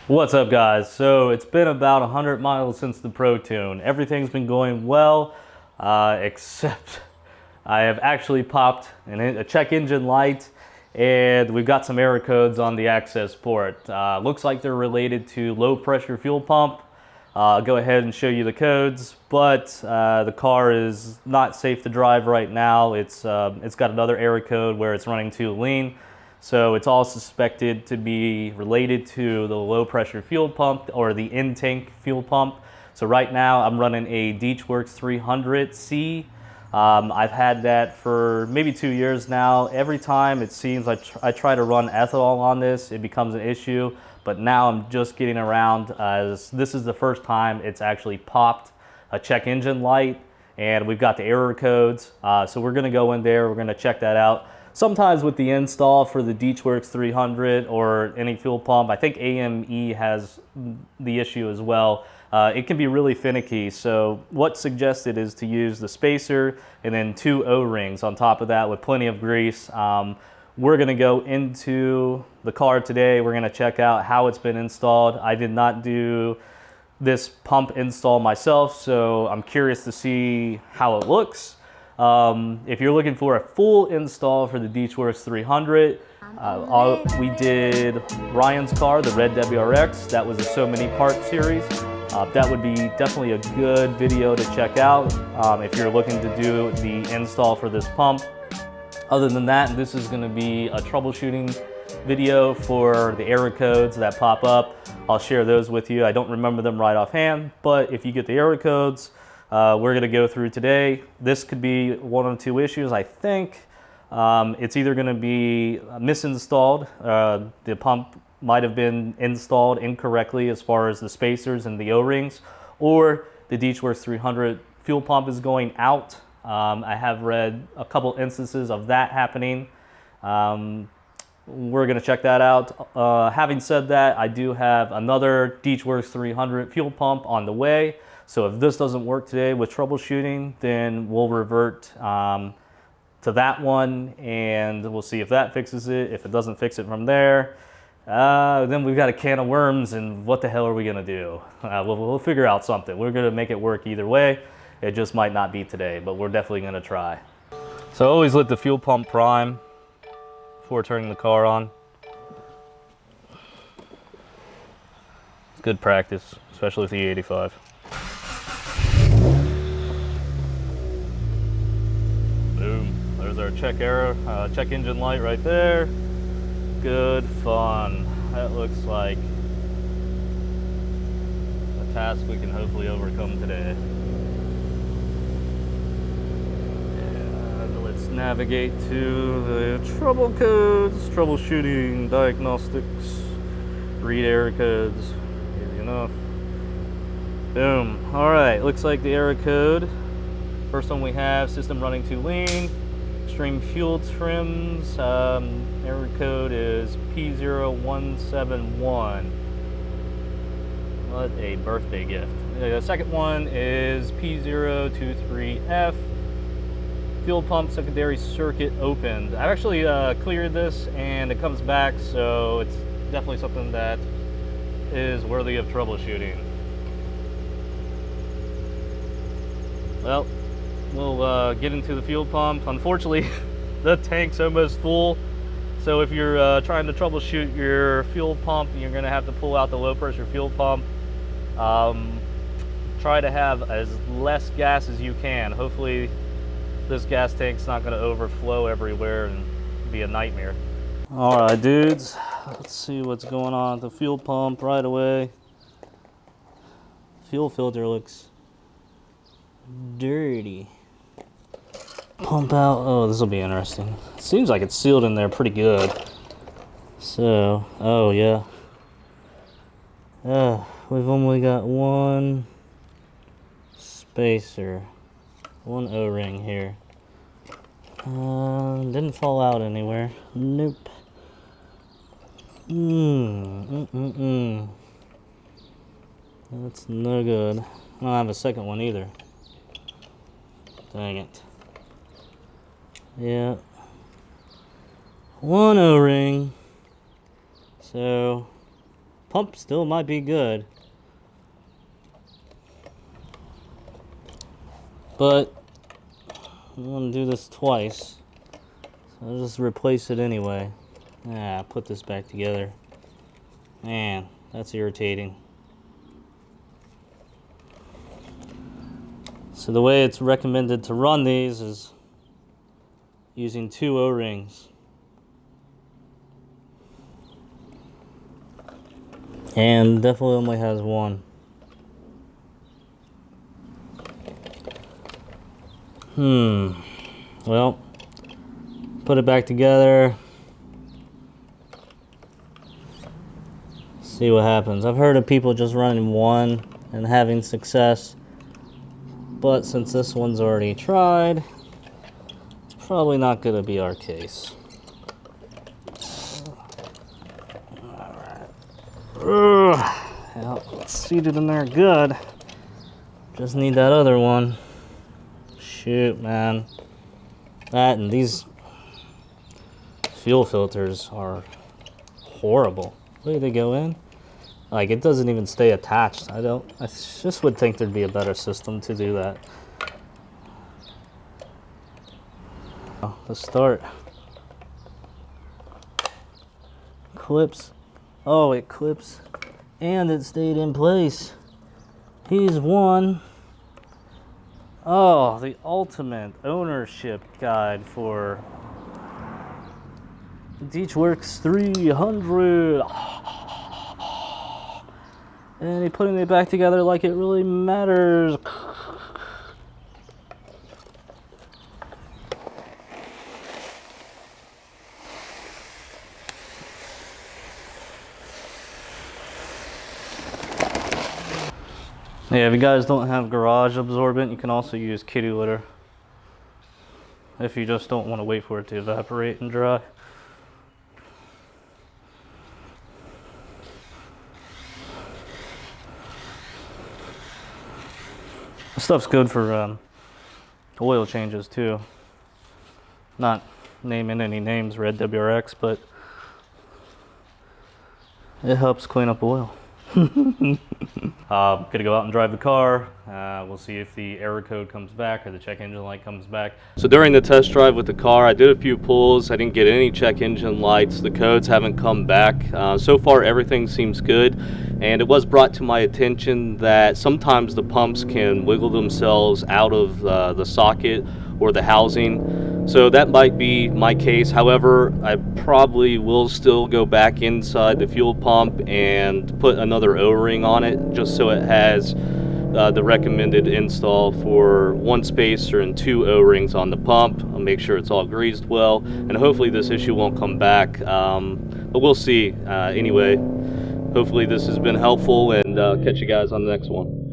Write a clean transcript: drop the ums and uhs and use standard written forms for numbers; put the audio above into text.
What's up, guys? So it's been about 100 miles since the Pro Tune. Everything's been going well, except I have actually popped a check engine light, and we've got some error codes on the access port. Looks like they're related to low pressure fuel pump. I'll go ahead and show you the codes, but the car is not safe to drive right now. It's got another error code where it's running too lean. So it's all suspected to be related to the low pressure fuel pump or the in-tank fuel pump. So right now I'm running a DeechWorks 300C. I've had that for maybe 2 years now. Every time it seems I try to run ethanol on this, it becomes an issue. But now I'm just getting around as this is the first time it's actually popped a check engine light, and we've got the error codes. So we're gonna go in there, we're gonna check that out. Sometimes with the install for the DeechWorks 300 or any fuel pump, I think AME has the issue as well. It can be really finicky. So what's suggested is to use the spacer and then 2 O-rings on top of that with plenty of grease. We're gonna go into the car today. We're gonna check out how it's been installed. I did not do this pump install myself, so I'm curious to see how it looks. If you're looking for a full install for the DeechWorks 300, we did Ryan's car, the Red WRX. That was a so many part series. That would be definitely a good video to check out if you're looking to do the install for this pump. Other than that, this is going to be a troubleshooting video for the error codes that pop up. I'll share those with you. I don't remember them right offhand, but if you get the error codes, we're going to go through today. This could be one of 2 issues, I think. It's either going to be misinstalled. The pump might have been installed incorrectly as far as the spacers and the O-rings, or the DeechWorks 300 fuel pump is going out. I have read a couple instances of that happening. We're going to check that out. Having said that, I do have another DeechWorks 300 fuel pump on the way. So if this doesn't work today with troubleshooting, then we'll revert to that one and we'll see if that fixes it. If it doesn't fix it from there, then we've got a can of worms, and what the hell are we gonna do? We'll figure out something. We're gonna make it work either way. It just might not be today, but we're definitely gonna try. So I always let the fuel pump prime before turning the car on. It's good practice, especially with the E85. There's our check engine light right there. Good fun. That looks like a task we can hopefully overcome today. And let's navigate to the trouble codes, troubleshooting, diagnostics, read error codes. Easy enough. Boom. All right, looks like the error code. First one we have, system running too lean. Extreme fuel trims, error code is P0171. What a birthday gift. The second one is P023F. Fuel pump secondary circuit opened. I've actually cleared this and it comes back, so it's definitely something that is worthy of troubleshooting. Well, we'll get into the fuel pump. Unfortunately, the tank's almost full. So if you're trying to troubleshoot your fuel pump, you're gonna have to pull out the low pressure fuel pump. Try to have as less gas as you can. Hopefully this gas tank's not gonna overflow everywhere and be a nightmare. All right, dudes, let's see what's going on with the fuel pump right away. Fuel filter looks dirty. Pump out. Oh, this will be interesting. Seems like it's sealed in there pretty good. So, oh yeah. We've only got one spacer, one O-ring here. Didn't fall out anywhere. Nope. That's no good. I don't have a second one either. Dang it. Yeah. One O-ring. So Pump still might be good. But I'm going to do this twice. So I'll just replace it anyway. Put this back together. Man, that's irritating. So the way it's recommended to run these is using 2 O-rings. And definitely only has 1. Well, put it back together. See what happens. I've heard of people just running 1 and having success. But since this one's already tried, it's probably not going to be our case. Well, it's seated in there good. Just need that other one. Shoot, man. That and these fuel filters are horrible. Where do they go in? Like, it doesn't even stay attached. I just would think there'd be a better system to do that. Let's start. Clips. Oh, it clips. And it stayed in place. He's won. Oh, the ultimate ownership guide for DeechWorks 300. And he putting it back together like it really matters. Yeah, if you guys don't have garage absorbent, you can also use kitty litter if you just don't want to wait for it to evaporate and dry. This stuff's good for oil changes too. Not naming any names, Red WRX, but it helps clean up oil. Gonna go out and drive the car. We'll see if the error code comes back or the check engine light comes back. So during the test drive with the car, I did a few pulls. I didn't get any check engine lights. The codes haven't come back. So far, everything seems good. And it was brought to my attention that sometimes the pumps can wiggle themselves out of the socket or the housing. So that might be my case. However, I probably will still go back inside the fuel pump and put another O-ring on it just so it has the recommended install for 1 spacer and 2 O-rings on the pump. I'll make sure it's all greased well, and hopefully this issue won't come back, but we'll see. Anyway, hopefully this has been helpful, and catch you guys on the next one.